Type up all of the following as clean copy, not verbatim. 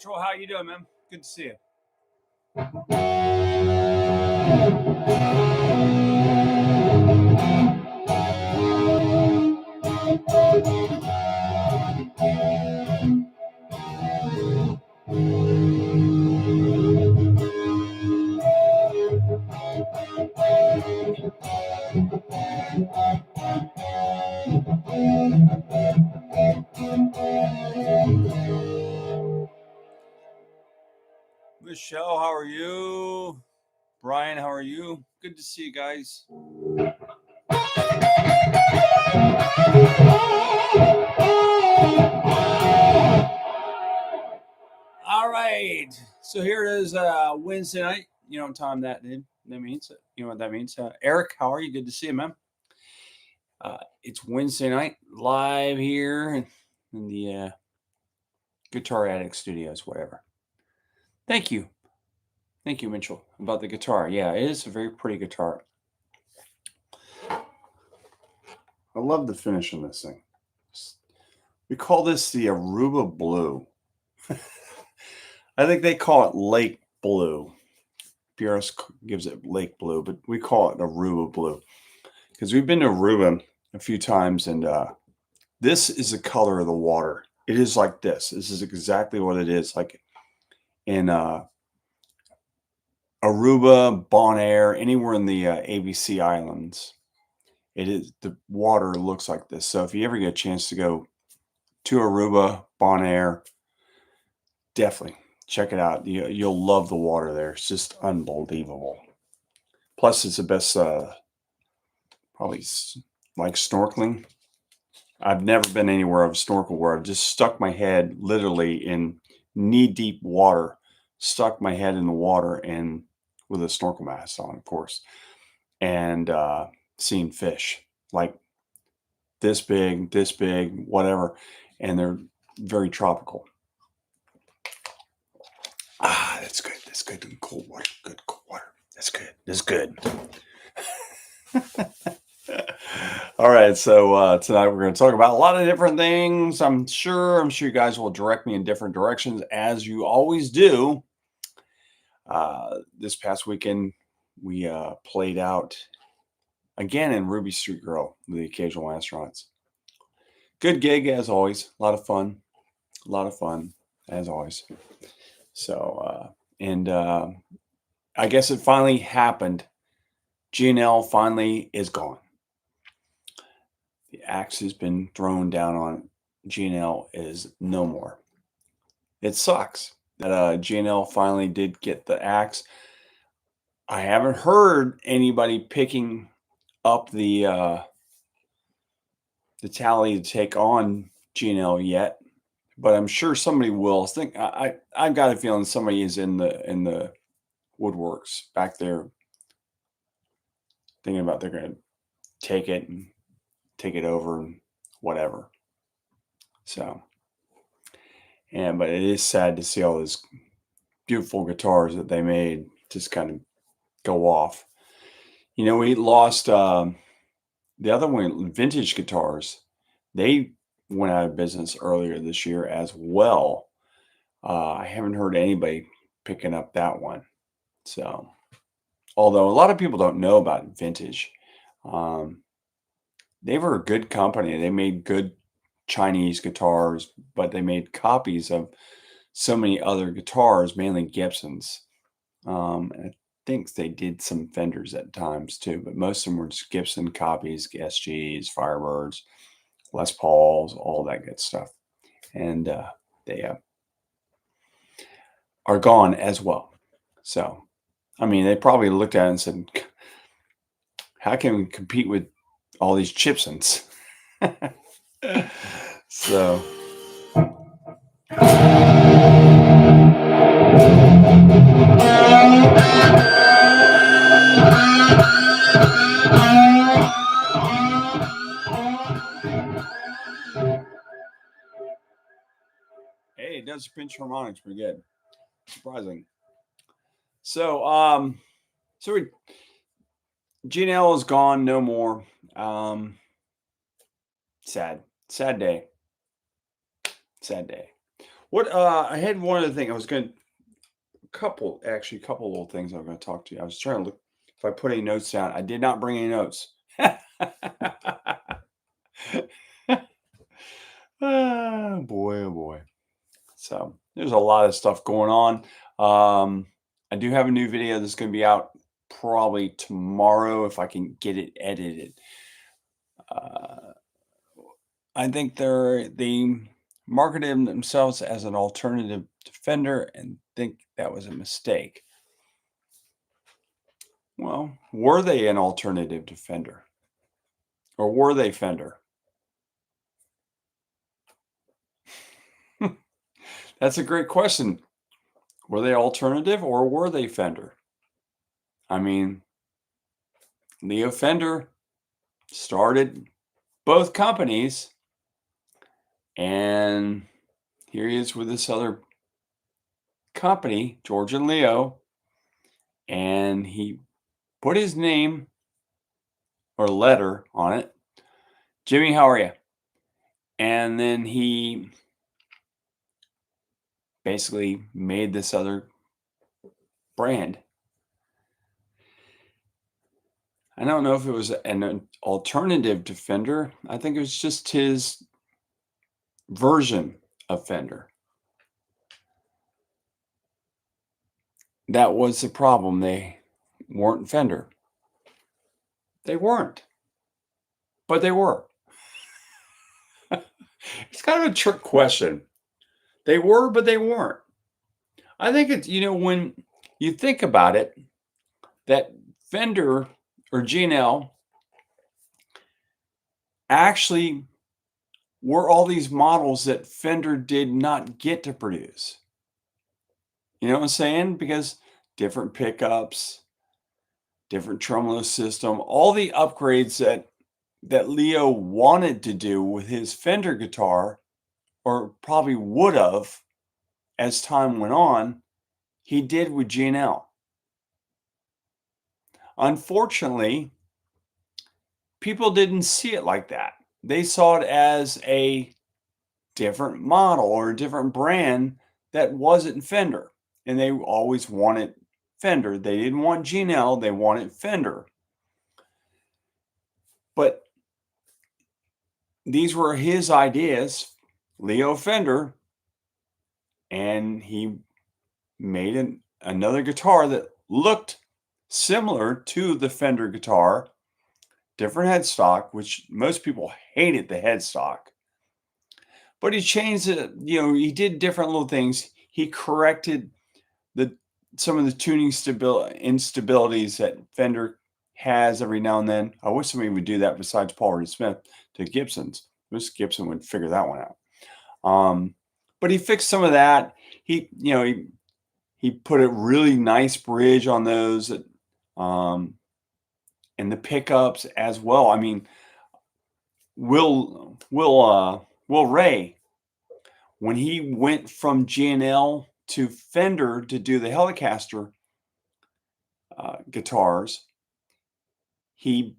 Mitchell, how you doing, man? Good to see you. Michelle, how are you? Brian, how are you? Good to see you guys. All right. So here it is Wednesday night. You know what time that means? You know what that means? Eric, how are you? Good to see you, man. It's Wednesday night live here in the Guitar Addict Studios, whatever. Thank you. Thank you, Mitchell, about the guitar. Yeah, it is a very pretty guitar. I love the finish on this thing. We call this the Aruba Blue. I think they call it Lake Blue. PRS gives it Lake Blue, but we call it Aruba Blue because we've been to Aruba a few times, and this is the color of the water. It is like this. This is exactly what it is, like in Aruba, Bonaire, anywhere in the ABC Islands. It is, the water looks like this. So if you ever get a chance to go to Aruba, Bonaire, definitely check it out. You'll love the water there. It's just unbelievable. Plus, it's the best, probably like snorkeling. I've never been anywhere I've snorkeled where I've just stuck my head literally in knee-deep water, stuck my head in the water and with a snorkel mask on, of course, and seen fish like this big, whatever, and they're very tropical. Ah, that's good. That's good. Good cold water. Good cold water. That's good. That's good. All right. So tonight we're going to talk about a lot of different things. I'm sure you guys will direct me in different directions as you always do. This past weekend, we played out again in Ruby Street Grill with the Occasional Astronauts. Good gig as always. A lot of fun as always. So, I guess it finally happened. G&L finally is gone. The axe has been thrown down on G&L is no more. It sucks that G&L finally did get the axe. I haven't heard anybody picking up the tally to take on G&L yet, but I'm sure somebody will. I've got a feeling somebody is in the woodworks back there thinking about they're going to take it over and whatever. So, but it is sad to see all those beautiful guitars that they made just kind of go off. You know, we lost the other one, Vintage Guitars. They went out of business earlier this year as well. I haven't heard anybody picking up that one. So, although a lot of people don't know about Vintage, they were a good company. They made good Chinese guitars, but they made copies of so many other guitars, mainly Gibsons. And I think they did some Fenders at times too, but most of them were just Gibson copies, SGs, Firebirds, Les Pauls, all that good stuff. And they are gone as well. So, I mean, they probably looked at it and said, how can we compete with all these Gibsons? So, hey, it does pinch harmonics pretty good. Surprising. So, GNL is gone, no more. Sad, sad day, sad day. What I had one other thing I was going to a couple little things I'm going to talk to you. I was trying to look if I put any notes down. I did not bring any notes. Oh boy, oh boy. So there's a lot of stuff going on. I do have a new video that's going to be out probably tomorrow if I can get it edited. Uh, I think they marketed themselves as an alternative to Fender and think that was a mistake. Well, were they an alternative to Fender? Or were they Fender? That's a great question. Were they alternative or were they Fender? I mean, Leo Fender started both companies, and here he is with this other company, George and Leo, and he put his name or letter on it. Jimmy, how are you? And then he basically made this other brand. I don't know if it was an alternative to Fender. I think it was just his version of Fender. That was the problem. They weren't Fender. They weren't, but they were. It's kind of a trick question. They were, but they weren't. I think it's, when you think about it, that Fender or G&L actually were all these models that Fender did not get to produce. You know what I'm saying? Because different pickups, different tremolo system, all the upgrades that Leo wanted to do with his Fender guitar, or probably would have as time went on, he did with G&L. Unfortunately, people didn't see it like that. They saw it as a different model or a different brand that wasn't Fender. And they always wanted Fender. They didn't want G&L, they wanted Fender. But these were his ideas, Leo Fender, and he made another guitar that looked similar to the Fender guitar, different headstock, which most people hated the headstock. But he changed it, he did different little things. He corrected some of the tuning instabilities that Fender has every now and then. I wish somebody would do that besides Paul Reed Smith to Gibsons. This Gibson would figure that one out. But he fixed some of that. He put a really nice bridge on those, and the pickups as well. I mean, Will Ray, when he went from G&L to Fender to do the Telecaster guitars, he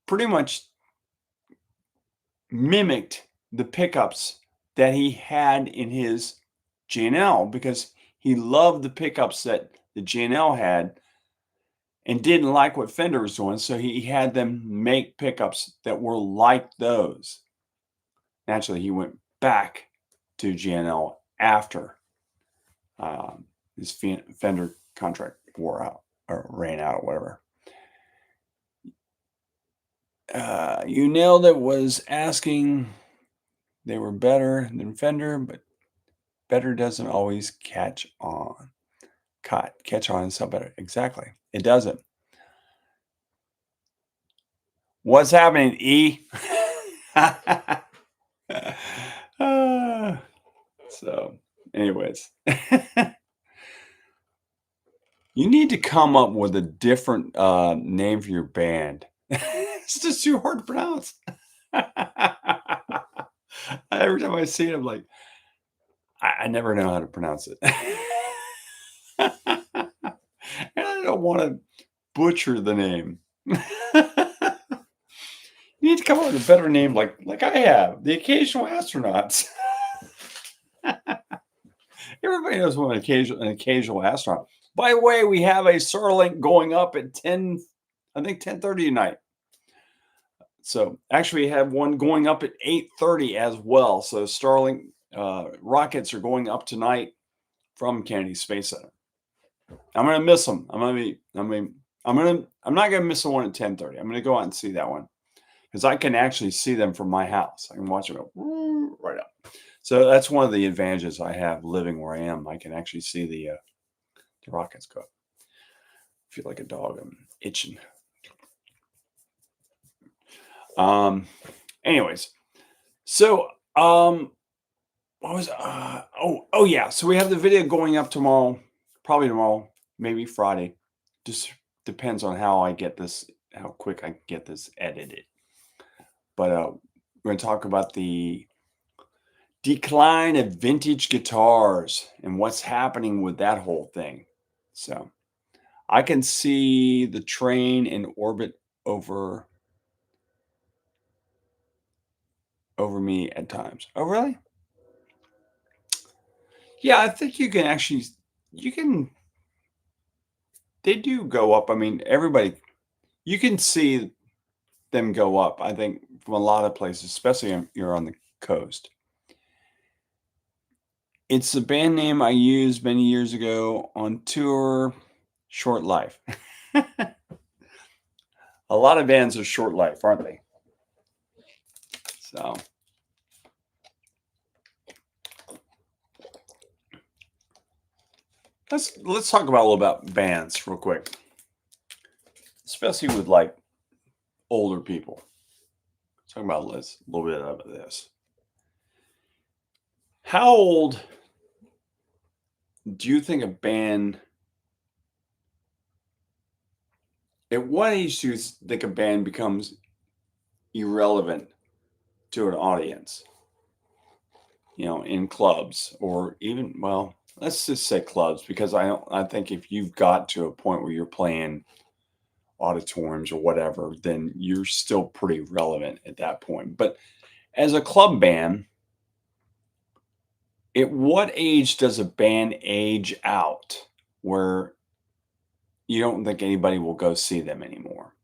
pretty much mimicked the pickups that he had in his G&L because he loved the pickups that the G&L had and didn't like what Fender was doing. So he had them make pickups that were like those. Naturally, he went back to G&L after his Fender contract wore out or ran out or whatever. You nailed it. Was asking they were better than Fender, but better doesn't always catch on. Catch on and sell better. Exactly. It doesn't. What's happening, E? Ah, so, anyways, you need to come up with a different name for your band. It's just too hard to pronounce. Every time I see it, I'm like, I never know how to pronounce it. And I don't want to butcher the name. You need to come up with a better name like I have, the Occasional Astronauts. Everybody knows what an occasional astronaut. By the way, we have a Starlink going up at 10, I think 10:30 tonight. So actually we have one going up at 8:30 as well. So Starlink rockets are going up tonight from Kennedy Space Center. I'm gonna miss them. I'm not gonna miss the one at 10:30. I'm gonna go out and see that one because I can actually see them from my house. I can watch them go right up. So that's one of the advantages I have living where I am. I can actually see the rockets go up. Feel like a dog. I'm itching. Um. Anyways, so what was oh yeah. So we have the video going up tomorrow, probably tomorrow, maybe Friday. Just depends on how quick I can get this edited. But we're going to talk about the decline of vintage guitars and what's happening with that whole thing. So I can see the train in orbit over me at times. Oh, really? Yeah, I think you can actually you can they do go up. I mean, everybody you can see them go up. I think from a lot of places, especially you're on the coast. It's a band name I used many years ago on tour, Short Life. A lot of bands are short life, aren't they? So let's talk about a little about bands real quick, especially with like older people. Talk about this a little bit about this. How old do you think a band? At what age do you think a band becomes irrelevant to an audience? You know, in clubs or even well, let's just say clubs because I think if you've got to a point where you're playing auditoriums or whatever, then you're still pretty relevant at that point. But as a club band, at what age does a band age out where you don't think anybody will go see them anymore?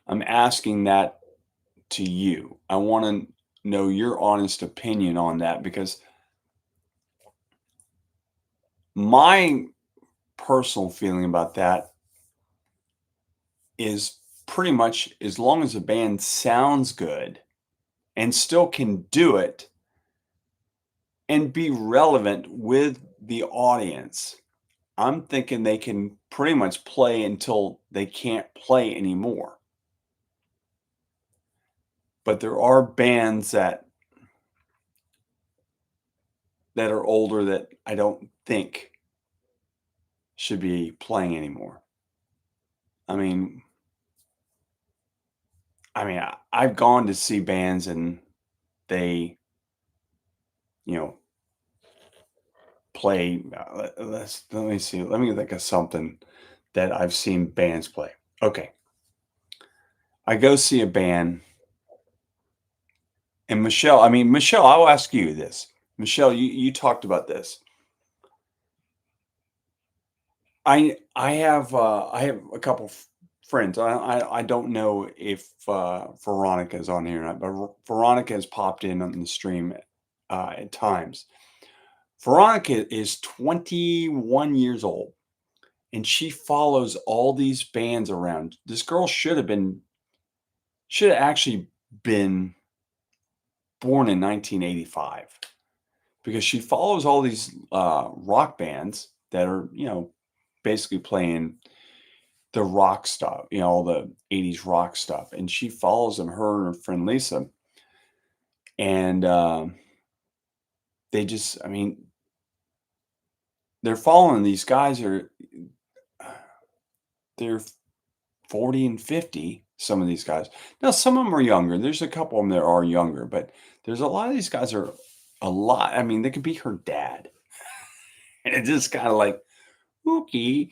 I'm asking that to you. I want to know your honest opinion on that because my personal feeling about that is pretty much as long as a band sounds good and still can do it and be relevant with the audience, I'm thinking they can pretty much play until they can't play anymore. But there are bands that are older that I don't think should be playing anymore. I mean, I've gone to see bands and they, you know, play. Let me see. Let me think of something that I've seen bands play. Okay, I go see a band, and Michelle, I'll ask you this. Michelle, you talked about this. I have a couple friends. I don't know if Veronica is on here or not, but Veronica has popped in on the stream at times. Veronica is 21 years old, and she follows all these bands around. This girl should have actually been born in 1985 because she follows all these rock bands that are basically playing the rock stuff, all the 80s rock stuff. And she follows them, her and her friend Lisa. And they just, I mean, they're following these guys are they're 40 and 50, some of these guys. Now, some of them are younger. There's a couple of them that are younger, but there's a lot of these guys are a lot. I mean, they could be her dad. And it's just kind of like, okay.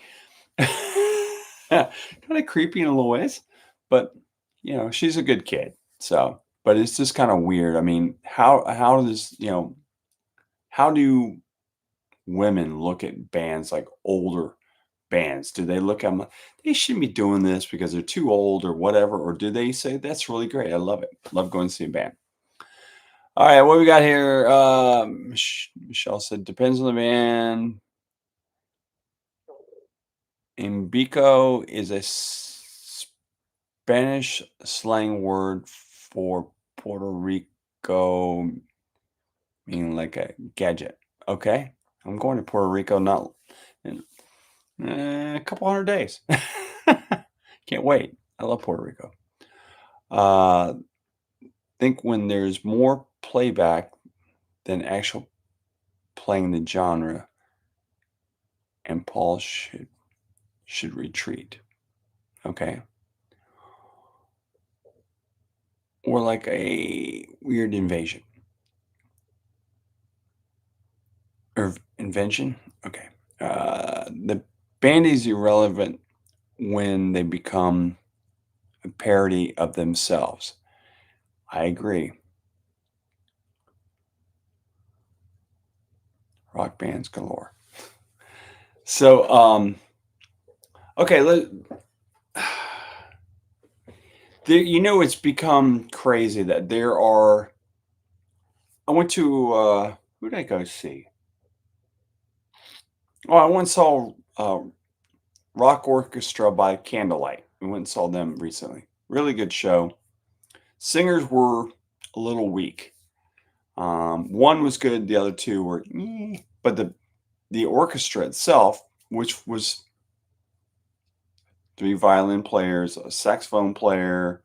Kind of creepy in a little ways, but she's a good kid. So, but it's just kind of weird. I mean, how does, how do women look at bands like older bands? Do they look at them, they shouldn't be doing this because they're too old or whatever? Or do they say, that's really great. I love it. Love going to see a band. All right. What we got here? Michelle said, depends on the band. Imbico is a Spanish slang word for Puerto Rico, meaning like a gadget. Okay. I'm going to Puerto Rico, not in a couple 100 days. Can't wait. I love Puerto Rico. Think when there's more playback than actual playing the genre, and Paul should retreat. Okay. Or like a weird invasion. Or invention? Okay. The band is irrelevant when they become a parody of themselves. I agree. Rock bands galore. So, okay, it's become crazy that there are. I went to who did I go see? Oh, I once saw Rock Orchestra by Candlelight. We went and saw them recently. Really good show. Singers were a little weak. One was good, the other two were, but the orchestra itself, which was 3 violin players, a saxophone player,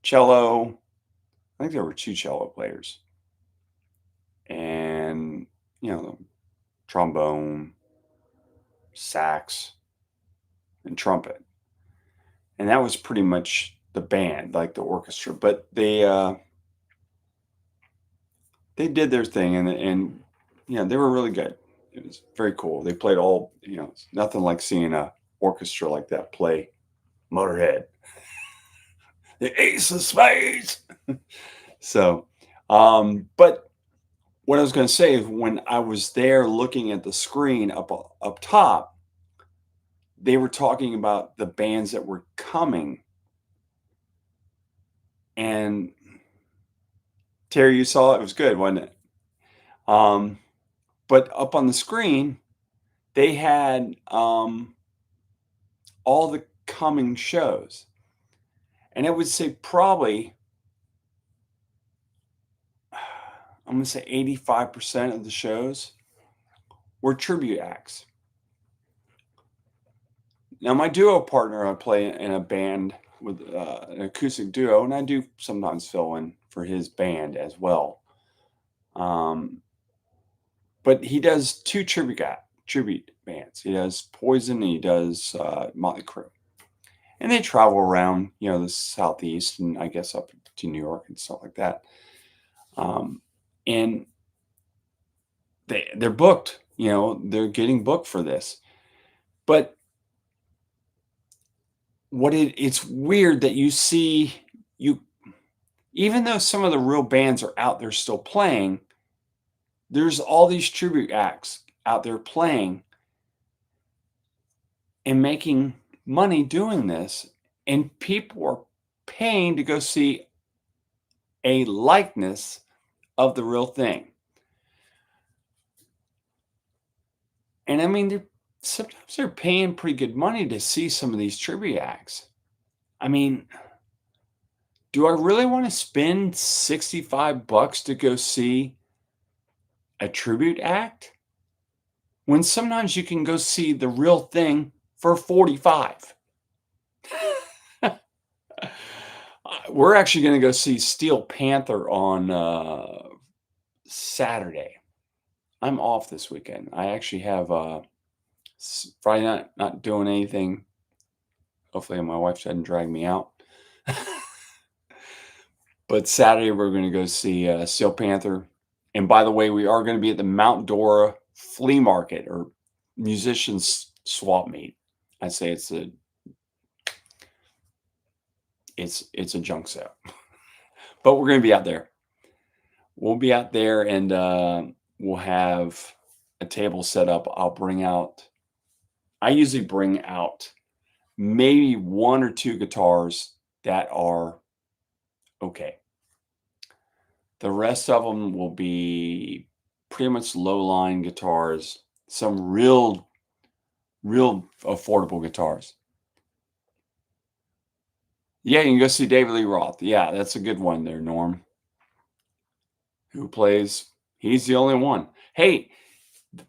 cello. I think there were 2 cello players, and trombone, sax, and trumpet. And that was pretty much the band, like the orchestra. But they did their thing, and they were really good. It was very cool. They played all, it's nothing like seeing a orchestra like that play Motorhead, the Ace of Spades. So, but what I was going to say is when I was there looking at the screen up top, they were talking about the bands that were coming. And Terry, you saw it. It was good, wasn't it? But up on the screen, they had all the coming shows. And I would say probably, I'm going to say 85% of the shows were tribute acts. Now, my duo partner, I play in a band with an acoustic duo, and I do sometimes fill in for his band as well. But he does 2 tribute bands. He does Poison and he does Motley Crue. And they travel around, the Southeast and I guess up to New York and stuff like that. And they're booked, they're getting booked for this. But it's weird that you see, even though some of the real bands are out there still playing, there's all these tribute acts out there playing and making money doing this, and people are paying to go see a likeness of the real thing. And I mean, sometimes they're paying pretty good money to see some of these tribute acts. I mean, do I really want to spend $65 to go see a tribute act when sometimes you can go see the real thing for 45? We're actually going to go see Steel Panther on Saturday. I'm off this weekend. I actually have Friday night not doing anything. Hopefully, my wife doesn't drag me out. But Saturday, we're going to go see Steel Panther. And by the way, we are going to be at the Mount Dora Flea Market or Musicians Swap Meet. I say it's a junk sale, but we're going to be out there. We'll be out there, and we'll have a table set up. I usually bring out maybe one or two guitars that are okay. The rest of them will be pretty much low line guitars, some real affordable guitars. Yeah, you can go see David Lee Roth. Yeah, that's a good one there, Norm. Who plays? He's the only one. Hey,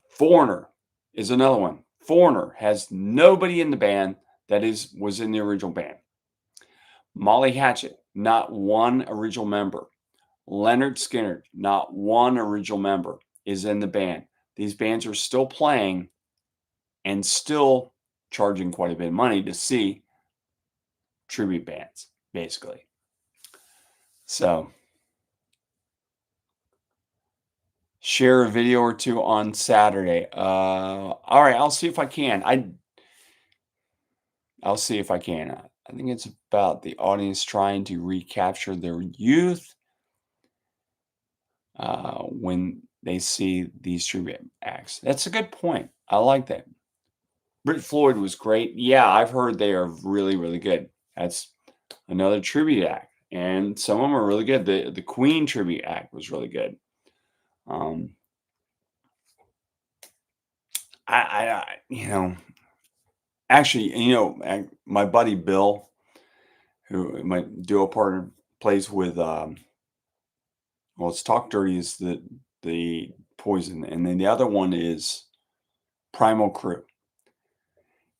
Foreigner is another one. Foreigner has nobody in the band that was in the original band. Molly Hatchet, not one original member. Leonard Skinner, not one original member, is in the band. These bands are still playing and still charging quite a bit of money to see tribute bands, basically. So, share a video or two on Saturday. All right, I'll see if I can. I'll see if I can. I think it's about the audience trying to recapture their youth when they see these tribute acts. That's a good point. I like that. Brit Floyd was great. Yeah, I've heard they are really, really good. That's another tribute act, and some of them are really good. The Queen tribute act was really good. Actually, my buddy Bill, who my duo partner plays with, it's Talk Dirty is the Poison, and then the other one is Primal Crew.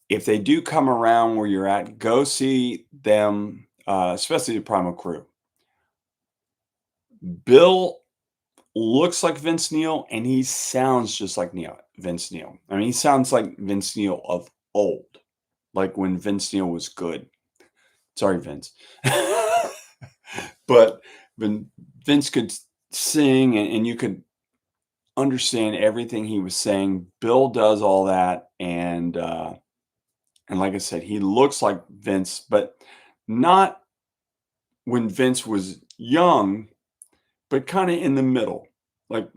If they do come around where you're at, go see them, especially the Primal Crew. Bill looks like Vince Neil, and he sounds just like Vince Neil. I mean, he sounds like Vince Neil of old, like when Vince Neil was good. Sorry, Vince. But when Vince could sing and you could understand everything he was saying, Bill does all that. And like I said, he looks like Vince, but not when Vince was young, but kind of in the middle. Like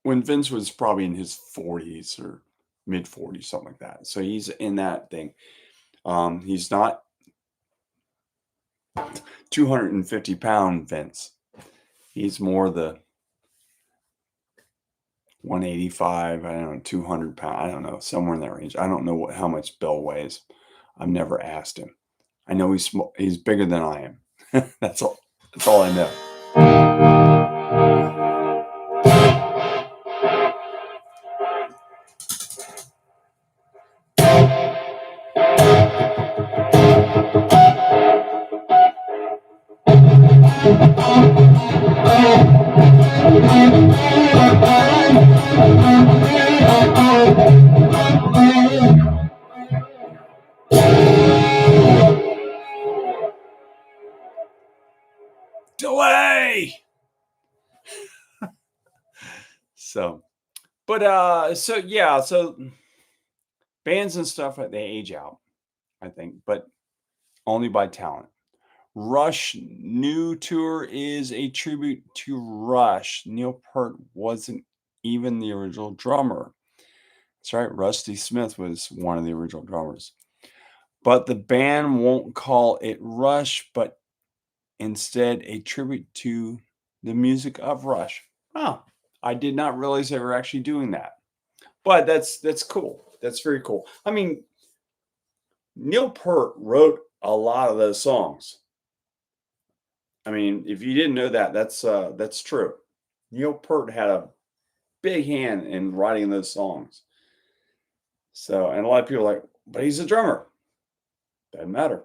when Vince was probably in his 40s or mid 40s, something like that. So he's in that thing. He's not 250-pound Vince. He's more the 185, I don't know, 200 pound. I don't know, somewhere in that range. I don't know how much Bill weighs. I've never asked him. I know he's bigger than I am. That's all I know. Delay. So bands and stuff, they age out, I think, but only by talent. Rush new tour is a tribute to Rush. Neil Peart wasn't even the original drummer. That's right, Rusty Smith was one of the original drummers. But the band won't call it Rush, but instead a tribute to the music of Rush. Oh, I did not realize they were actually doing that. But that's cool. That's very cool. I mean, Neil Peart wrote a lot of those songs. I mean, if you didn't know that, that's true. Neil Peart had a big hand in writing those songs. So, and a lot of people are like, but he's a drummer. Doesn't matter.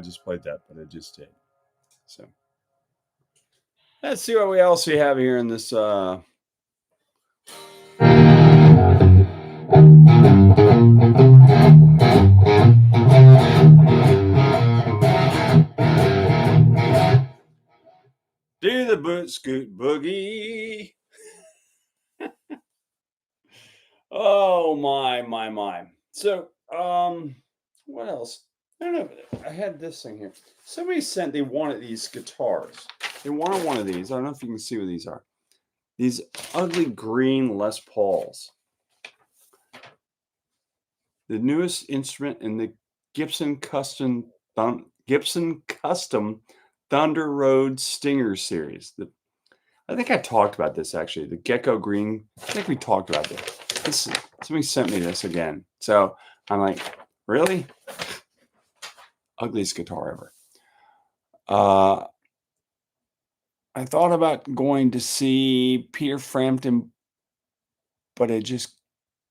I just played that, but I just did. So let's see what else we have here in this. Do the boot scoot boogie. Oh my. So, what else? I don't know. I had this thing here. Somebody sent, they wanted these guitars. They wanted one of these. I don't know if you can see what these are. These ugly green Les Pauls. The newest instrument in the Gibson Custom Thunder Road Stinger series. I think I talked about this actually. The Gecko Green. I think we talked about this. Somebody sent me this again. So I'm like, really? Ugliest guitar ever. I thought about going to see Peter Frampton, but I just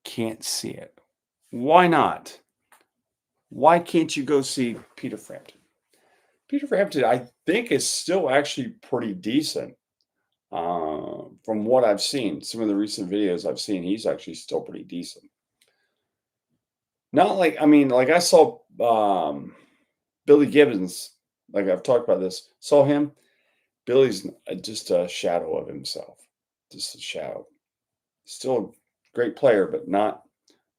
can't see it. Why not? Why can't you go see Peter Frampton? Peter Frampton, I think, is still actually pretty decent. From what I've seen, some of the recent videos I've seen, he's actually still pretty decent. Not like, I mean, like I saw Billy Gibbons, like I've talked about this, saw him. Billy's just a shadow of himself, just a shadow. Still a great player, but not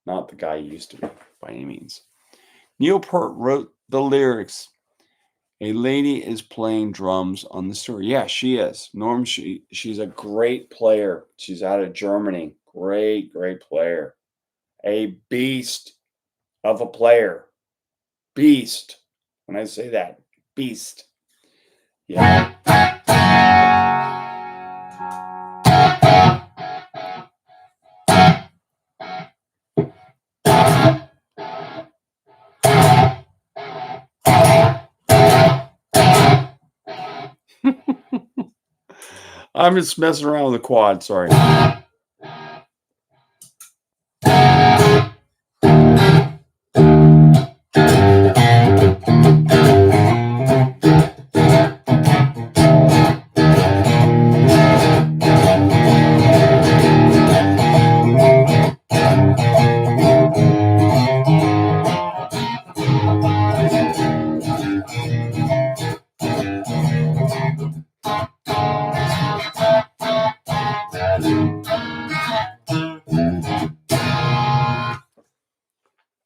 the guy he used to be by any means. Neil Peart wrote the lyrics. A lady is playing drums on the story. Yeah, she is. Norm, she's a great player. She's out of Germany. Great player. A beast of a player. Beast. When I say that, beast. Yeah. I'm just messing around with the quad, sorry.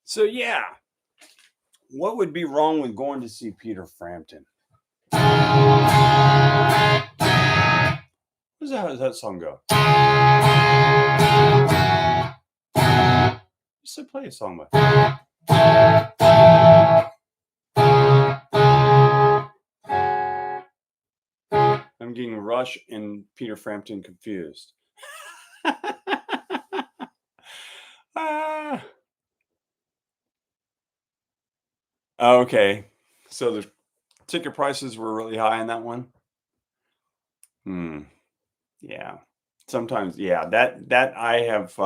So yeah, what would be wrong with going to see Peter Frampton? How does that song go? Just play a song by. I'm getting Rush and Peter Frampton confused. Okay, so the ticket prices were really high in that one. Yeah, sometimes, yeah. That I have.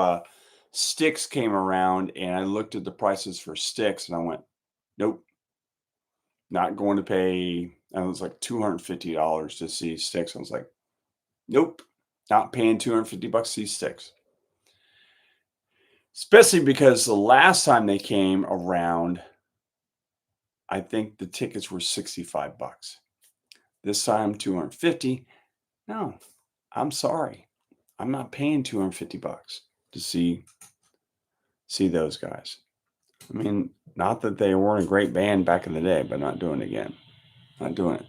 Styx came around, and I looked at the prices for Styx, and I went, nope, not going to pay. And it was like $250 to see Styx. I was like, nope, not paying $250 to see Styx. Especially because the last time they came around, I think the tickets were $65. This time, $250. No, I'm sorry. I'm not paying $250 to see those guys. I mean, not that they weren't a great band back in the day, but not doing it again. Not doing it.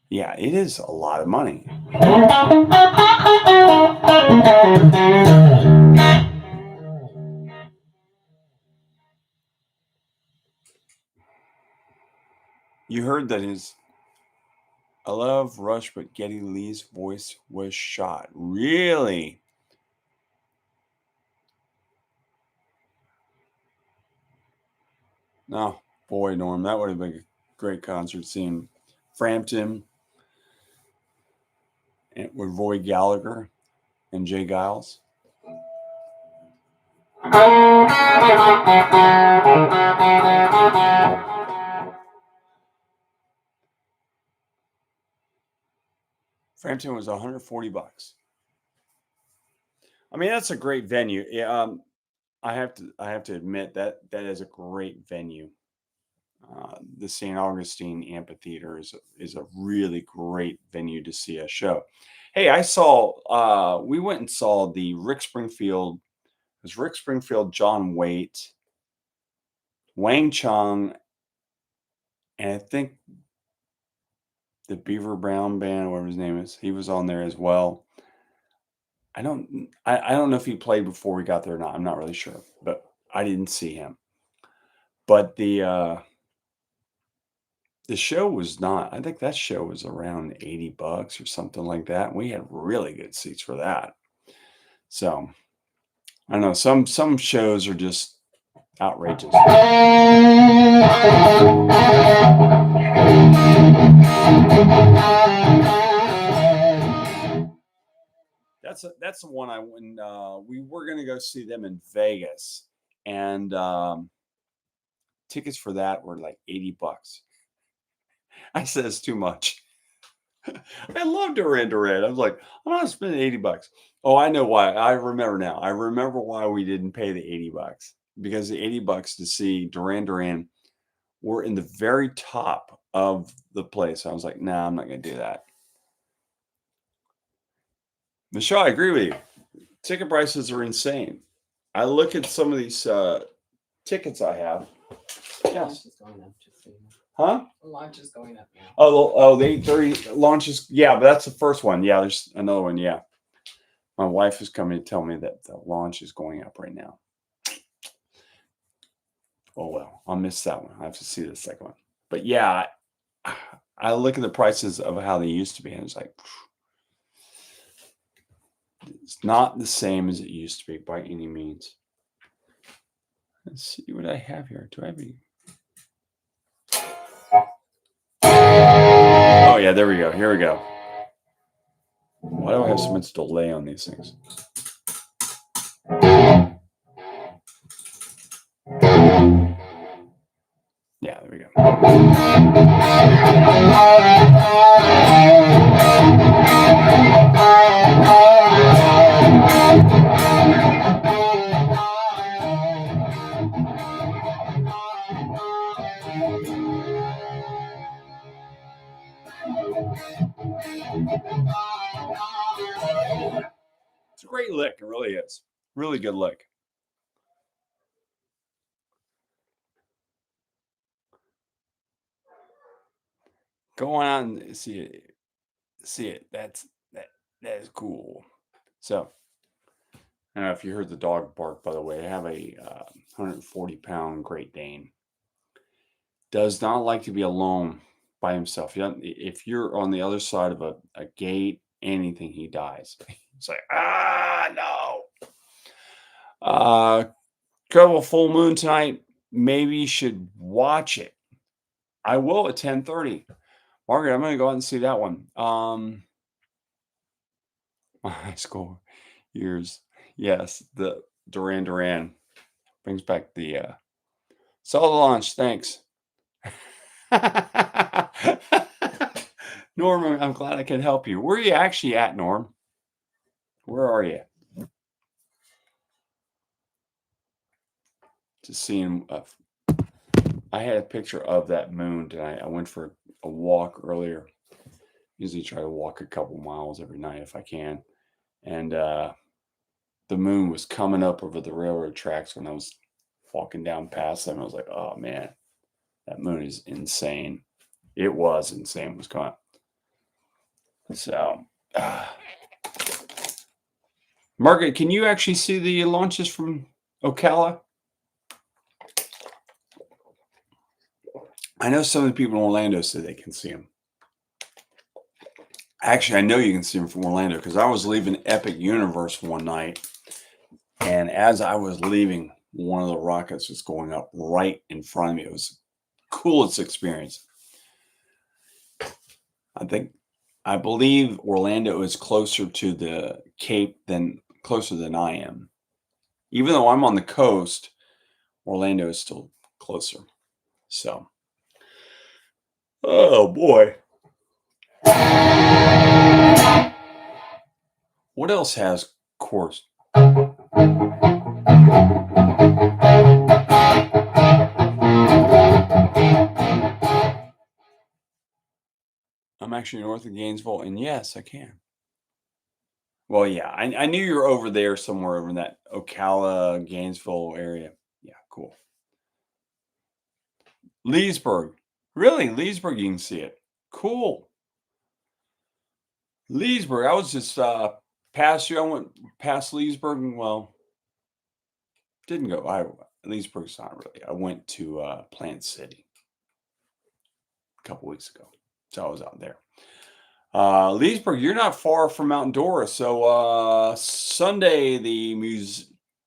Yeah, it is a lot of money. You heard that I love Rush, but Geddy Lee's voice was shot. Really? No, boy, Norm, that would have been a great concert seeing Frampton and with Roy Gallagher and Jay Giles. Frampton was $140. I mean, that's a great venue. Yeah, I have to admit that that is a great venue. The St. Augustine Amphitheater is a really great venue to see a show. Hey, I saw we went and saw the Rick Springfield. It was Rick Springfield, John Waite, Wang Chung, and I think the Beaver Brown Band, whatever his name is, he was on there as well. I don't know if he played before we got there or not. I'm not really sure, but I didn't see him. But the show was not. I think that show was around $80 or something like that. We had really good seats for that. So I don't know. Some shows are just outrageous. That's the one I when we were gonna go see them in Vegas, and tickets for that were like $80. I said it's too much. I love Duran Duran. I was like, I'm not spending $80. Oh, I know why. I remember now. I remember why we didn't pay the $80 because the $80 to see Duran Duran were in the very top of the place. I was like, nah, I'm not going to do that. Michelle, I agree with you. Ticket prices are insane. I look at some of these tickets I have. Yes. Huh? The launch is going up now. Oh, the 8:30 launches. Yeah, but that's the first one. Yeah, there's another one. Yeah. My wife is coming to tell me that the launch is going up right now. Oh, well, I'll miss that one. I have to see the second one. But yeah, I look at the prices of how they used to be, and it's like, it's not the same as it used to be by any means. Let's see what I have here. Do I have any? Oh, yeah, there we go. Here we go. Why do I have so much delay on these things? Yeah, there we go. It's a great lick. It really is. Really good lick. Go on and see it. See it. That is cool. So, I don't know if you heard the dog bark, by the way. I have a 140-pound Great Dane. Does not like to be alone by himself. If you're on the other side of a gate, anything, he dies. It's like, no. Incredible full moon tonight. Maybe you should watch it. I will at 10:30. Margaret, I'm going to go out and see that one. My high school years. Yes, the Duran Duran brings back the saw the launch. Thanks. Norm, I'm glad I can help you. Where are you actually at, Norm? Where are you? Just seeing. I had a picture of that moon tonight. I went for a walk earlier. Usually try to walk a couple miles every night if I can. And the moon was coming up over the railroad tracks when I was walking down past them. I was like, oh man, that moon is insane. It was insane. It was coming. So, Margaret, can you actually see the launches from Ocala? I know some of the people in Orlando say they can see them. Actually, I know you can see them from Orlando because I was leaving Epic Universe one night, and as I was leaving, one of the rockets was going up right in front of me. It was the coolest experience. I believe Orlando is closer to the Cape closer than I am. Even though I'm on the coast, Orlando is still closer. So, oh boy. What else has course? I'm actually north of Gainesville, and yes, I can. Well, yeah, I knew you were over there somewhere over in that Ocala, Gainesville area. Yeah, cool. Leesburg. Really? Leesburg, you can see it. Cool. Leesburg. I was just past you. I went past Leesburg and well, didn't go. Leesburg's not really. I went to Plant City a couple weeks ago. So I was out there. Leesburg, you're not far from Mount Dora. So Sunday the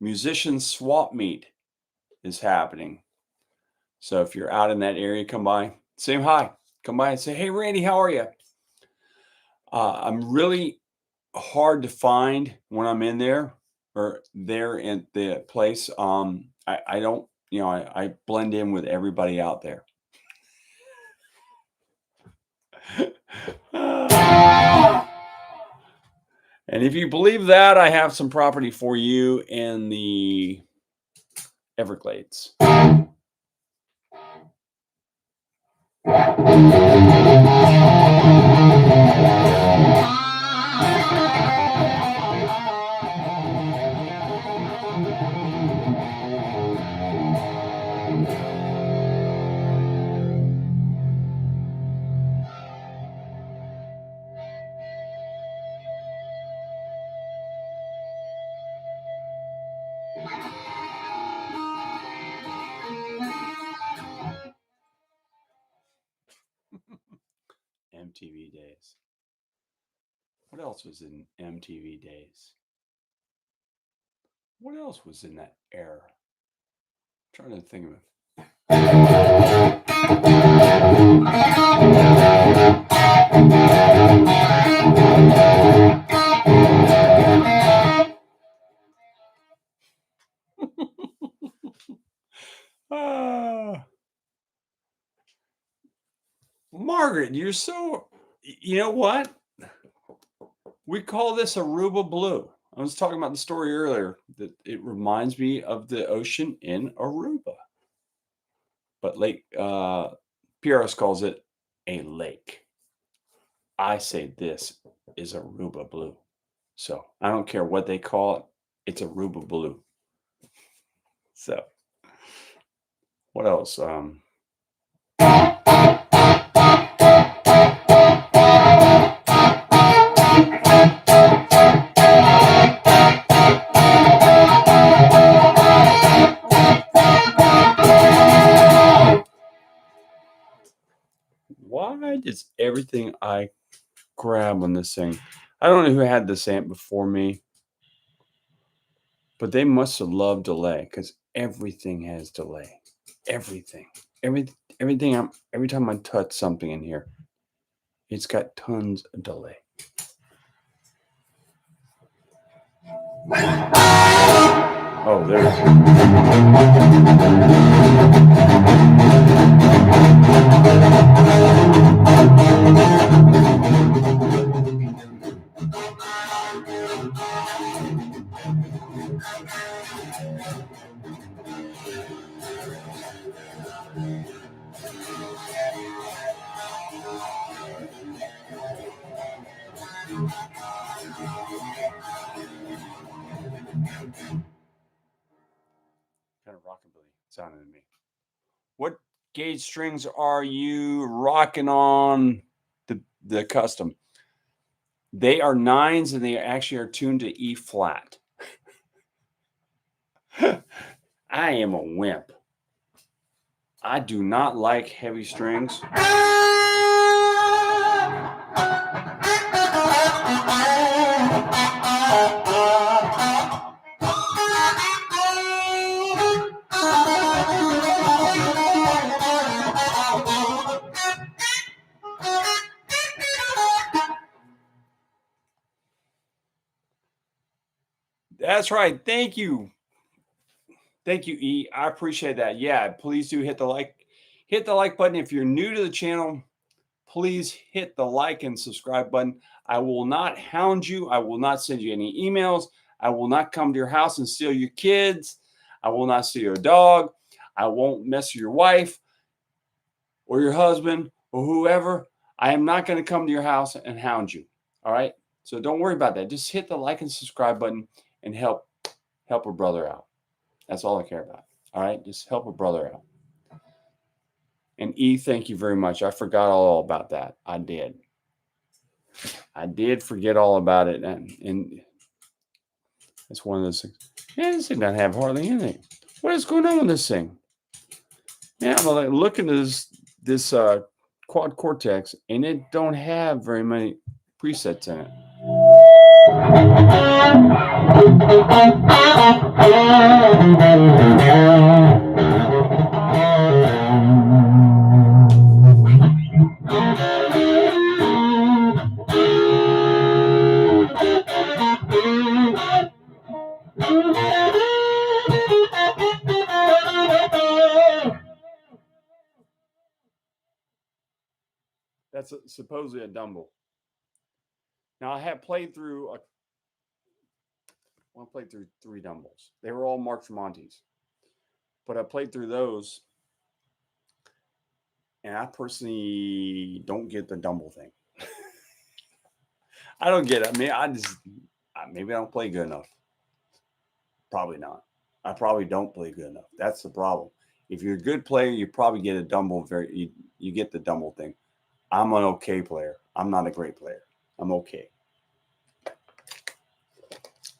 musician swap meet is happening. So if you're out in that area, come by, say hi. Come by and say, "Hey, Randy, how are you?" I'm really hard to find when I'm in there or there in the place. I don't, I blend in with everybody out there. And if you believe that, I have some property for you in the Everglades. MTV days. What else was in MTV days? What else was in that era? I'm trying to think of it. Margaret, you're so, you know what? We call this Aruba Blue. I was talking about the story earlier that it reminds me of the ocean in Aruba. But Lake PRS calls it a lake. I say this is Aruba Blue. So I don't care what they call it, it's Aruba Blue. So what else? Why does everything I grab on this thing? I don't know who had this amp before me, but they must have loved delay because everything has delay. Everything. Everything every time I touch something in here, it's got tons of delay. Oh, there it kind of rockabilly sounding to me. What gauge strings are you rocking on the custom? They are nines and they actually are tuned to E flat. I am a wimp. I do not like heavy strings. That's right. Thank you. Thank you, E. I appreciate that. Yeah, please do hit the like button. If you're new to the channel, please hit the like and subscribe button. I will not hound you. I will not send you any emails. I will not come to your house and steal your kids. I will not steal your dog. I won't mess with your wife or your husband or whoever. I am not going to come to your house and hound you. All right? So don't worry about that. Just hit the like and subscribe button and help a brother out. That's all I care about. All right? Just help a brother out. And E, thank you very much. I forgot all about that. I did forget all about it. And it's one of those things. Yeah, this thing doesn't have hardly anything. What is going on with this thing? Yeah, well, I look into this Quad Cortex, and it don't have very many presets in it. That's supposedly a Dumble. Now I have played through three Dumbles. They were all Mark Tremonti's, but I played through those, and I personally don't get the Dumble thing. I don't get it. I mean, maybe I don't play good enough. Probably not. I probably don't play good enough. That's the problem. If you're a good player, you probably get a Dumble. You get the Dumble thing. I'm an okay player. I'm not a great player. I'm okay.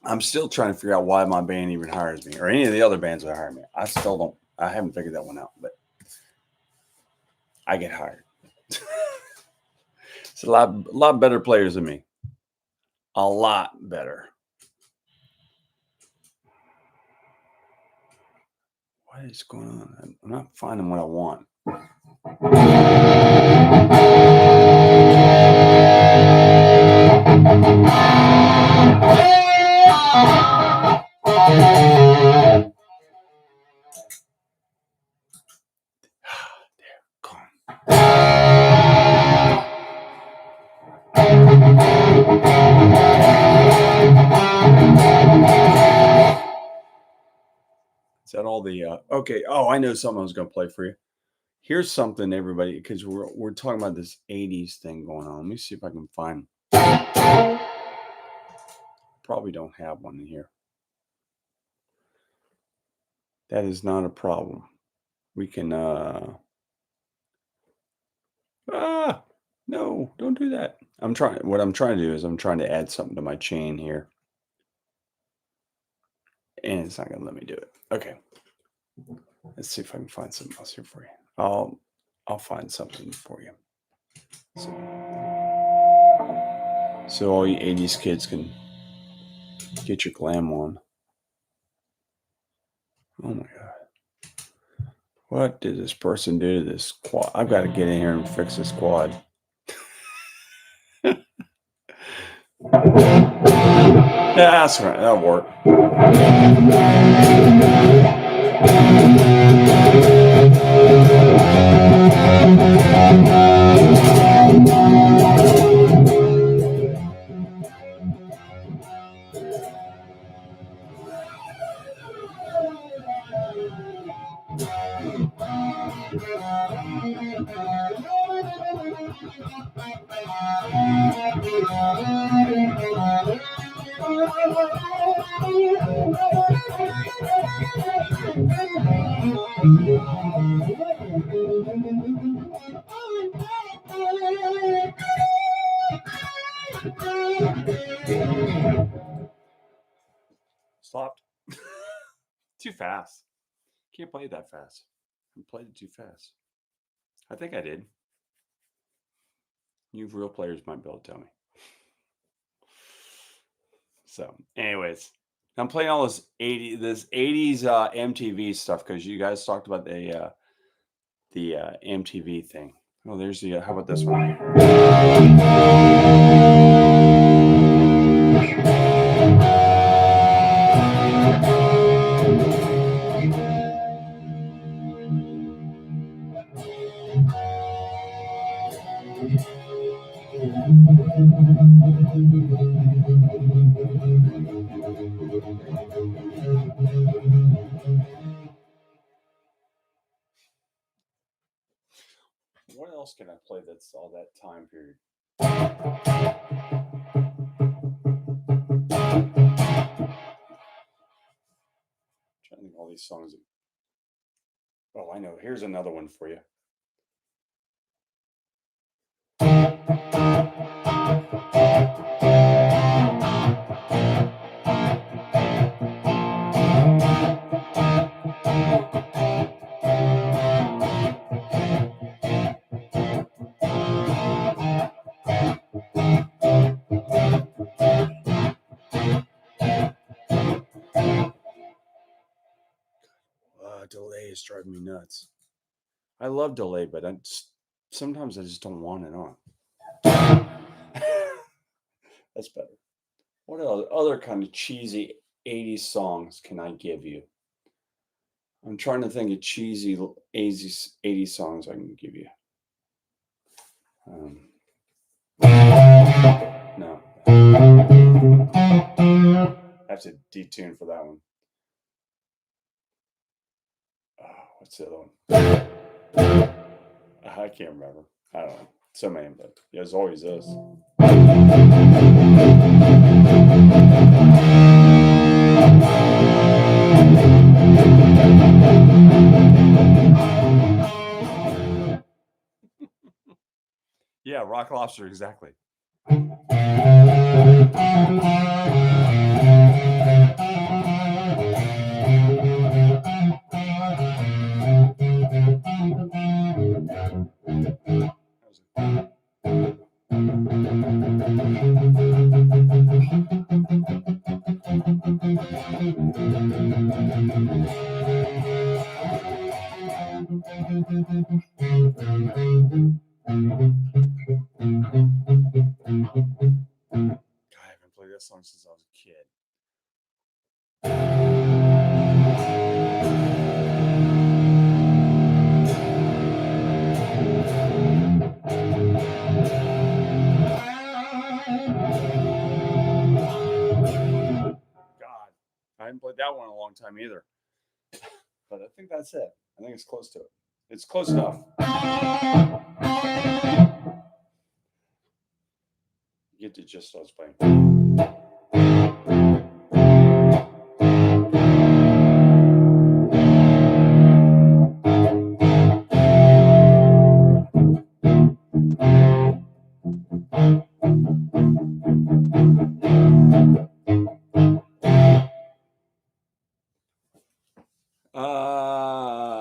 I'm still trying to figure out why my band even hires me, or any of the other bands that hire me. I still don't. I haven't figured that one out, but I get hired. It's a lot better players than me. A lot better. What is going on? I'm not finding what I want. Is that all the okay? Oh, I know something I was going to play for you. Here's something, everybody, because we're talking about this 80s thing going on. Let me see if I can find. Probably don't have one in here. That is not a problem. We can no, don't do that. What I'm trying to do is I'm trying to add something to my chain here. And it's not gonna let me do it. Okay. Let's see if I can find something else here for you. I'll find something for you. So all you 80s kids can get your glam on. Oh my God. What did this person do to this quad? I've got to get in here and fix this quad. Yeah, that's right. That'll work. Stopped. Too fast. Can't play it that fast. I played it too fast. I think I did. You real players might be able to tell me. So, anyways, I'm playing all this 80s MTV stuff because you guys talked about the MTV thing. Oh, there's the. How about this one? What else can I play that's all that time period? Trying to think of all these songs. Oh, I know. Here's another one for you. Delay is driving me nuts. I love delay, but sometimes I just don't want it on. That's better. What other kind of cheesy 80s songs can I give you? I'm trying to think of cheesy 80s songs I can give you. No. I have to detune for that one. What's the other one? I can't remember. I don't know. So many, but there's always this. Yeah, Rock Lobster, exactly. I haven't played this song since I was a kid. God, I haven't played that one in a long time either. But I think that's it. I think it's close to it. It's close enough. You get to just what I was playing.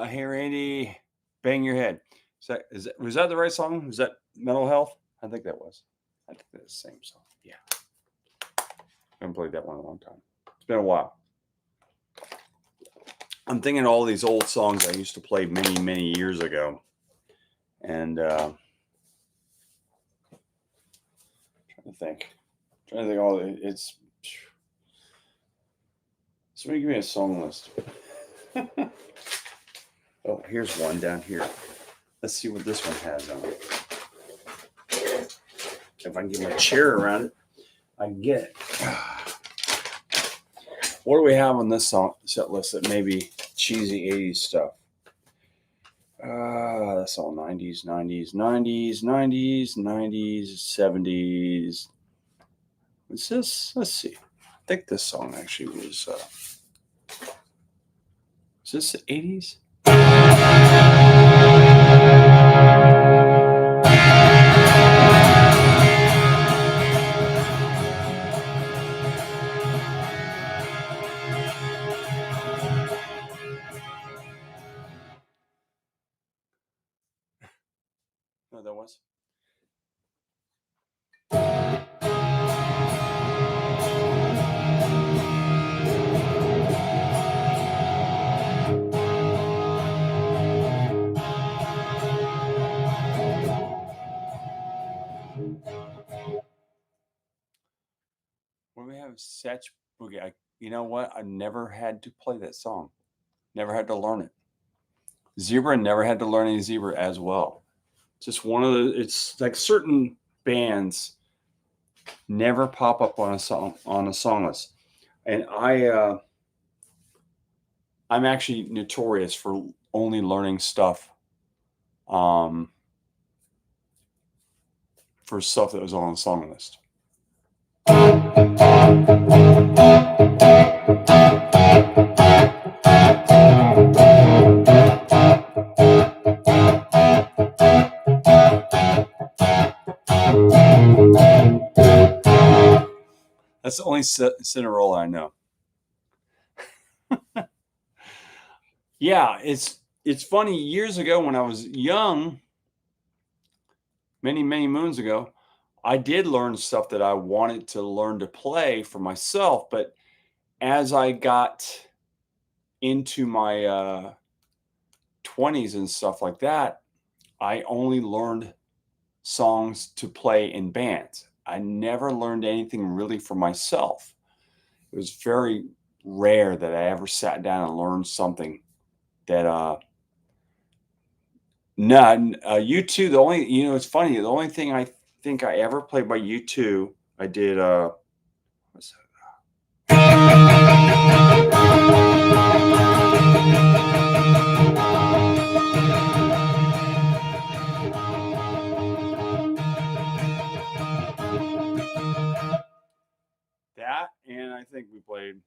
Hey Randy, bang your head. Was that the right song? Was that Mental Health? I think that was. I think that's the same song. Yeah. I haven't played that one in a long time. It's been a while. I'm thinking of all these old songs I used to play many, many years ago. And trying to think all it's somebody give me a song list. Oh, here's one down here. Let's see what this one has on it. If I can get my chair around it, I can get it. What do we have on this song set list that may be cheesy 80s stuff? That's all 90s, 70s. What's this? Let's see. I think this song actually was. Is this the 80s? No, that was. What do we have? Satch Boogie. You know what? I never had to play that song. Never had to learn it. Zebra never had to learn any Zebra as well. Just one of the. It's like certain bands never pop up on a song list, and I I'm actually notorious for only learning stuff, um, for stuff that was on the song list. That's the only Cinderella I know. Yeah, it's funny. Years ago, when I was young, many moons ago, I did learn stuff that I wanted to learn to play for myself. But as I got into my 20s and stuff like that, I only learned songs to play in bands. I never learned anything really for myself. It was very rare that I ever sat down and learned something that none U2. The only, it's funny, the only thing I think I ever played by U2, I did what's that, and I think we played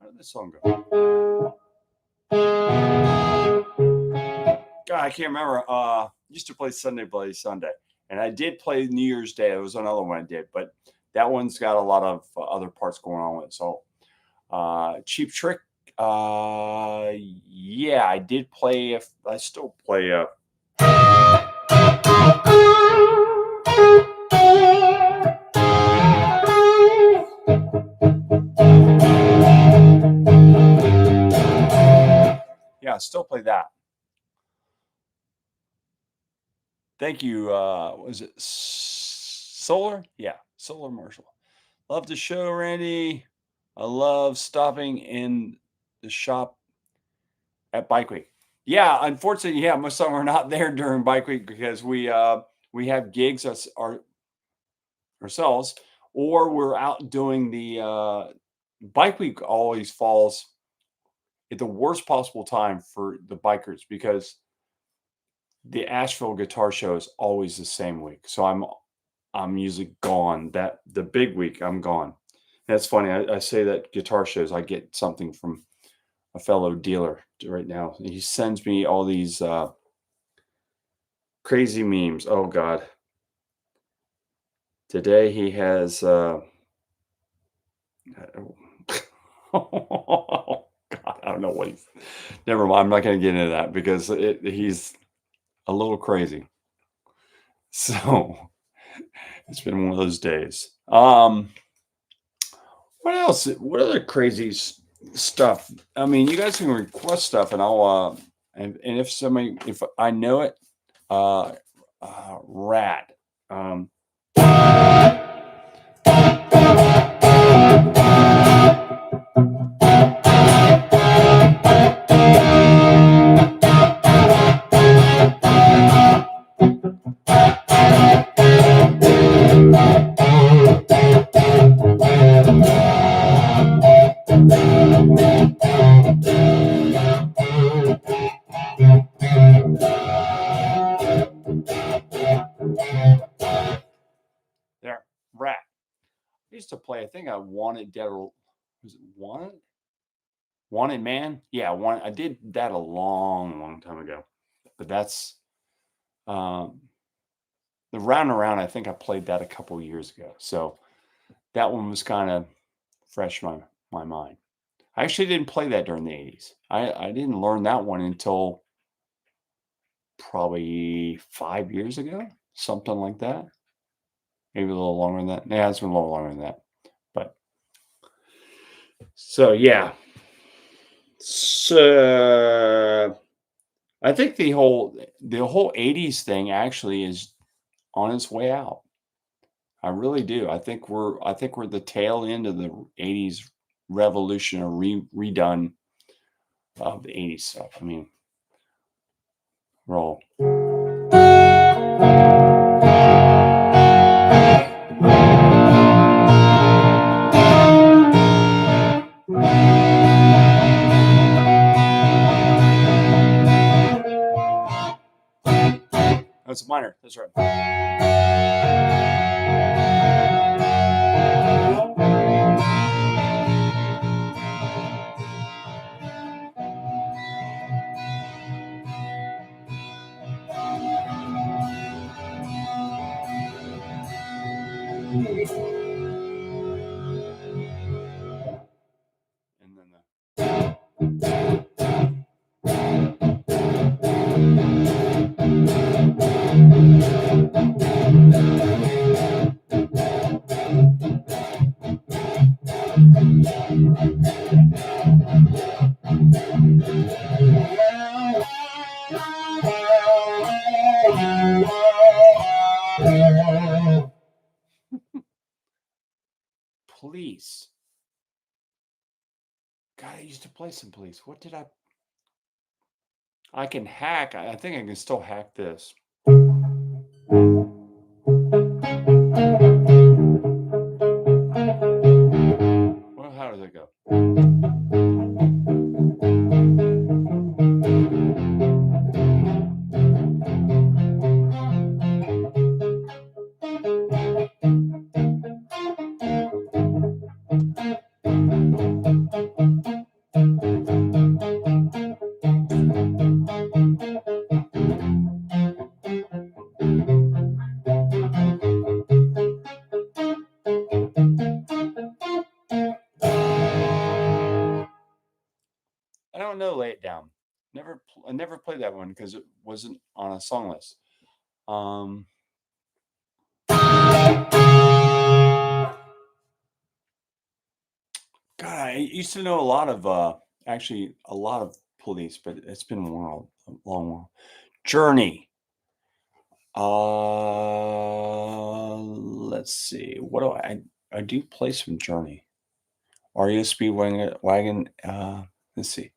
how did this song go? God, I can't remember. Used to play Sunday Bloody Sunday, and I did play New Year's Day. It was another one I did, but that one's got a lot of other parts going on with it. So, Cheap Trick. Yeah, I did play. If I still play. Yeah, I still play that. Thank you. Was it Solar? Yeah, Solar Marshall. Love the show, Randy. I love stopping in the shop at Bike Week. Yeah, unfortunately, yeah, most of them are not there during Bike Week because we have gigs ourselves, or we're out doing the Bike Week. Always falls at the worst possible time for the bikers because the Asheville Guitar Show is always the same week. So I'm usually gone. That the big week, I'm gone. That's funny. I say that guitar shows, I get something from a fellow dealer right now. He sends me all these crazy memes. Oh God. Today he has oh God, I don't know what he's never mind. I'm not gonna get into that because he's a little crazy. So it's been one of those days. What else? What other crazy stuff? I mean, you guys can request stuff, and I'll and if I know it, uh, rat. Um, there, rat. I used to play. I think I wanted dead. Was it wanted? Wanted man? Yeah, one. I did that a long time ago. But that's um, the round around. I think I played that a couple years ago. So that one was kind of fresh in my mind. I actually didn't play that during the 80s. I didn't learn that one until probably 5 years ago, something like that. Maybe a little longer than that. Yeah, it's been a little longer than that. But so yeah. So I think the whole 80s thing actually is on its way out. I really do. I think we're the tail end of the 80s revolution or redone of the 80s stuff. I mean, roll. that's a minor. That's right. And then Police. God, I used to play some Police. What did I can hack. I think I can still hack this. Well, how does it go? I don't know. Lay It Down. I never played that one because it wasn't on a song list. God, I used to know a lot of actually a lot of Police, but it's been a while, a long while. Journey. Let's see. What do I do play some Journey. REO Speedwagon. Let's see.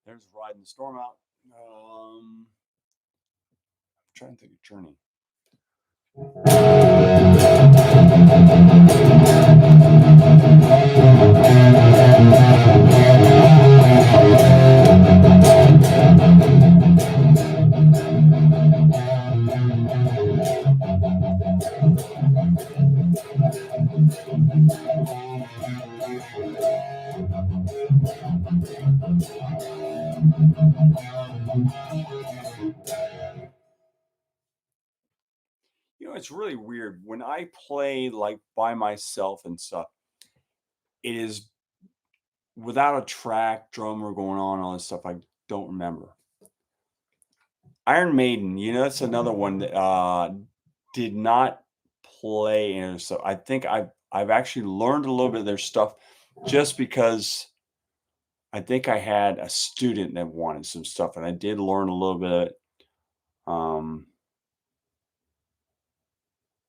There's Riding the Storm Out. I'm trying to think of Journey. You know, it's really weird when I play like by myself and stuff. It is without a track, drummer going on, all this stuff. I don't remember. Iron Maiden, you know, that's another one that did not play, and so I think I've actually learned a little bit of their stuff just because I think I had a student that wanted some stuff, and I did learn a little bit.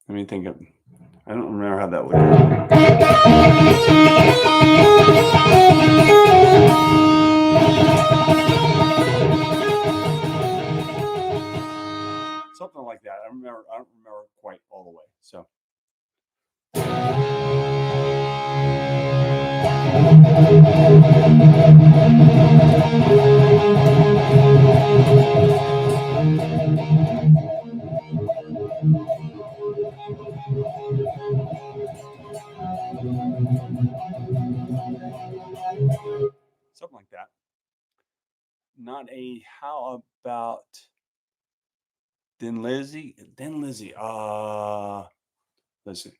Let me think of. I don't remember how that looked. Something like that. I don't remember quite all the way. So. Something like that. Not a. How about Thin Lizzy? Thin Lizzy. Let's see.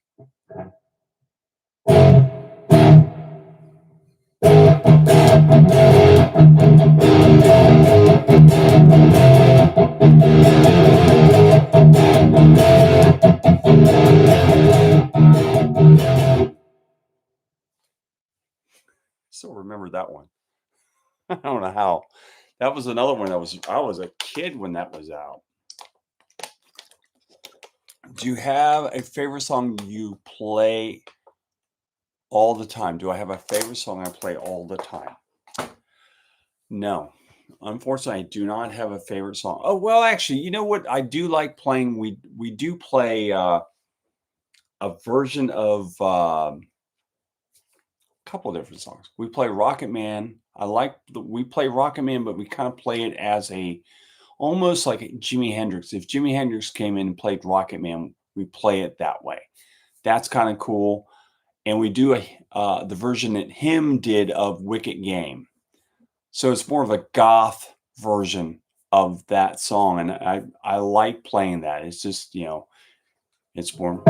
Still remember that one. I don't know how. That was another one I was a kid when that was out. Do you have a favorite song you play all the time? Do I have a favorite song I play all the time? No. Unfortunately, I do not have a favorite song. Oh, well, actually, you know what? I do like playing. We do play a version of a couple different songs. We play Rocket Man. We play Rocket Man, but we kind of play it as a almost like Jimi Hendrix. If Jimi Hendrix came in and played Rocket Man, we play it that way. That's kind of cool. And we do the version that him did of Wicked Game. So it's more of a goth version of that song, and I like playing that. It's just, it's more.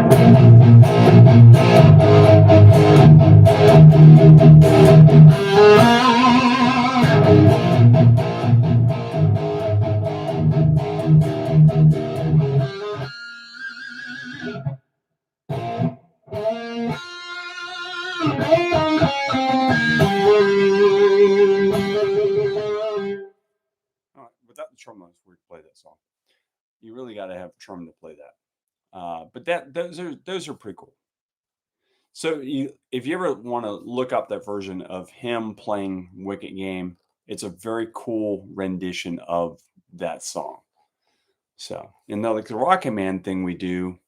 Without the trombones, we play that song. You really got to have a drum to play that. But those are pretty cool. So if you ever want to look up that version of him playing Wicked Game, it's a very cool rendition of that song. So, and like the Rocket Man thing we do.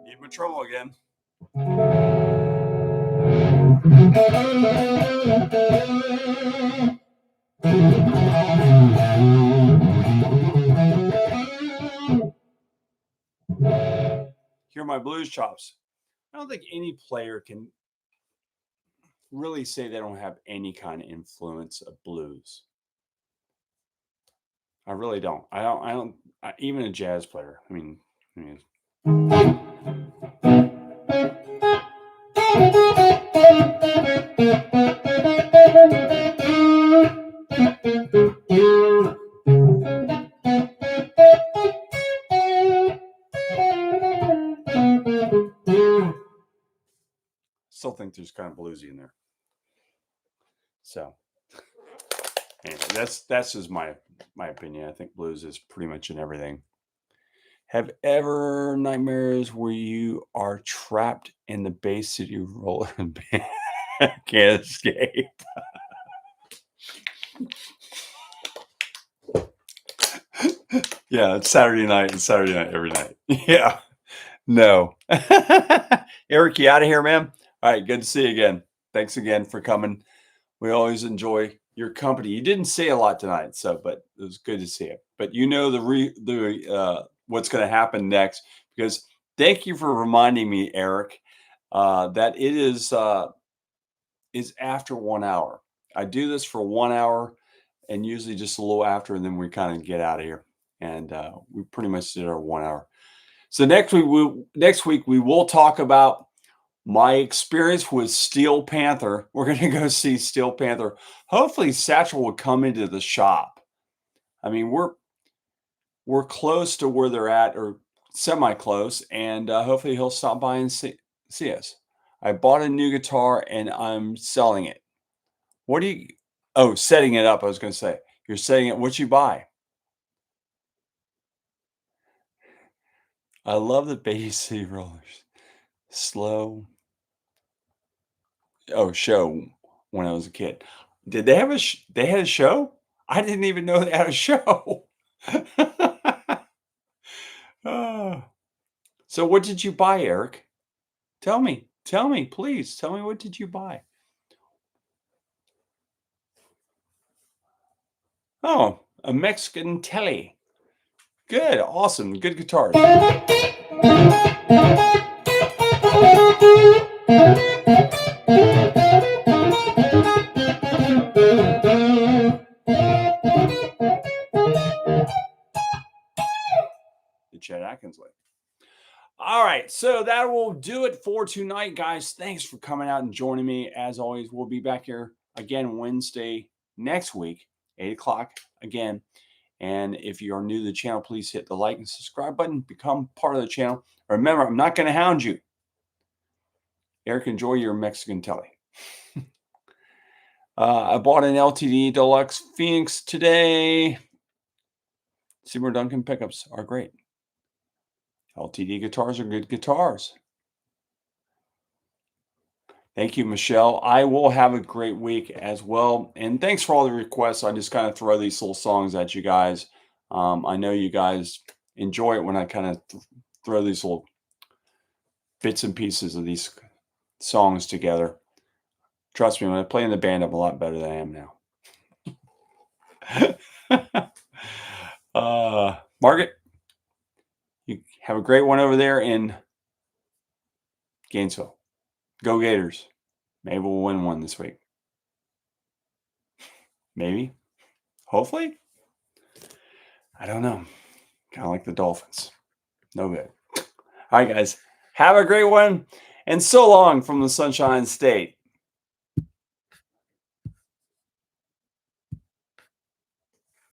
Give him a trouble again. Hear my blues chops. I don't think any player can really say they don't have any kind of influence of blues. I really don't. Even a jazz player. I mean still think there's kind of bluesy in there. So anyway, that's just my opinion. I think blues is pretty much in everything. Have ever nightmares where you are trapped in the Bay City roller and can't escape? Yeah, it's Saturday night. It's Saturday night every night. Yeah. No. Eric, you out of here, man? All right, good to see you again. Thanks again for coming. We always enjoy your company. You didn't say a lot tonight, but it was good to see you. But you know what's going to happen next, because thank you for reminding me, Eric, that it is after 1 hour. I do this for 1 hour and usually just a little after, and then we kind of get out of here. And we pretty much did our 1 hour. So next week we will talk about my experience with Steel Panther. We're going to go see Steel Panther. Hopefully Satchel will come into the shop. I mean, we're close to where they're at, or semi-close, and hopefully he'll stop by and see us. I bought a new guitar and I'm selling it. Setting it up, I was going to say. You're setting it. What'd you buy? I love the Bay City Rollers. Slow. Oh, show when I was a kid. Did they have they had a show? I didn't even know they had a show. Oh. So what did you buy, Eric? Tell me, please. Tell me, what did you buy? Oh, a Mexican telly. Good, awesome, good guitars. Chet Atkins way. All right, so that will do it for tonight, guys. Thanks for coming out and joining me. As always, we'll be back here again Wednesday next week, 8 o'clock again. And if you are new to the channel, please hit the like and subscribe button. Become part of the channel. Remember, I'm not going to hound you. Eric, enjoy your Mexican telly. I bought an LTD Deluxe Phoenix today. Seymour Duncan pickups are great. LTD guitars are good guitars. Thank you, Michelle. I will have a great week as well. And thanks for all the requests. I just kind of throw these little songs at you guys. I know you guys enjoy it when I kind of throw these little bits and pieces of these songs together. Trust me, when I play in the band, I'm a lot better than I am now. Margaret, you have a great one over there in Gainesville. Go Gators. Maybe we'll win one this week. Maybe. Hopefully. I don't know. Kind of like the Dolphins. No good. All right, guys. Have a great one. And so long from the Sunshine State.